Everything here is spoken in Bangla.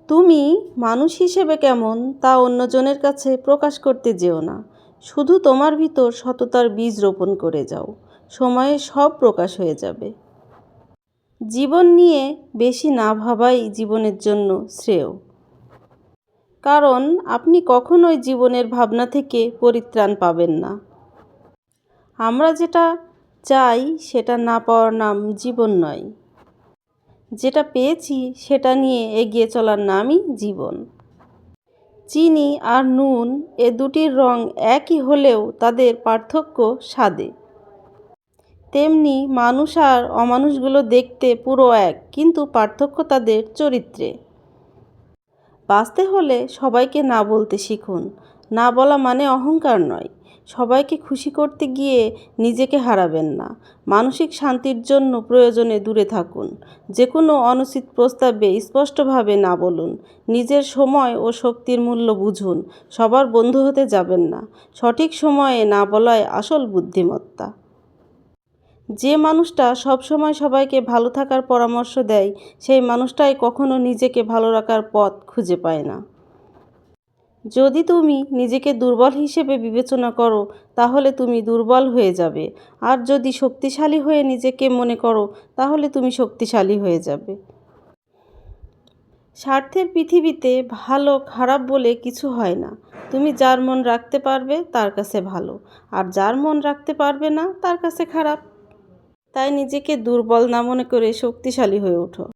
তুমি মানুষ হিসেবে কেমন তা অন্যজনের কাছে প্রকাশ করতে যেও না। শুধু তোমার ভিতর সততার বীজ রোপণ করে যাও। সময়ে সব প্রকাশ হয়ে যাবে। জীবন নিয়ে বেশি না ভাবাই জীবনের জন্য শ্রেয়। কারণ আপনি কখনোই জীবনের ভাবনা থেকে পরিত্রাণ পাবেন না। আমরা যেটা চাই সেটা না পাওয়ার নাম জীবন নয়। যেটা পেয়েছি সেটা নিয়ে এগিয়ে চলার নামই জীবন। চিনি আর নুন এ দুটির রং একই হলেও তাদের পার্থক্য স্বাদে। তেমনি মানুষ আর অমানুষগুলো দেখতে পুরো এক, কিন্তু পার্থক্য তাদের চরিত্রে। বাঁচতে হলে সবাইকে না বলতে শিখুন। না বলা মানে অহংকার নয়। সবাইকে খুশি করতে গিয়ে নিজেকে হারাবেন না। মানসিক শান্তির জন্য প্রয়োজনে দূরে থাকুন। যে কোনো অনুচিত প্রস্তাবে স্পষ্টভাবে না বলুন। নিজের সময় ও শক্তির মূল্য বুঝুন। সবার বন্ধু হতে যাবেন না। সঠিক সময়ে না বলাই আসল বুদ্ধিমত্তা। যে মানুষটা সবসময় সবাইকে ভালো থাকার পরামর্শ দেয়, সেই মানুষটাই কখনো নিজেকে ভালো রাখার পথ খুঁজে পায় না। যদি তুমি নিজেকে দুর্বল হিসেবে বিবেচনা করো, তাহলে তুমি দুর্বল হয়ে যাবে। আর যদি শক্তিশালী হয়ে নিজেকে মনে করো, তাহলে তুমি শক্তিশালী হয়ে যাবে। স্বার্থের পৃথিবীতে ভালো খারাপ বলে কিছু হয় না। তুমি যার মন রাখতে পারবে তার কাছে ভালো, আর যার মন রাখতে পারবে না তার কাছে খারাপ। তাই নিজেকে দুর্বল না মনে করে শক্তিশালী হয়ে ওঠো।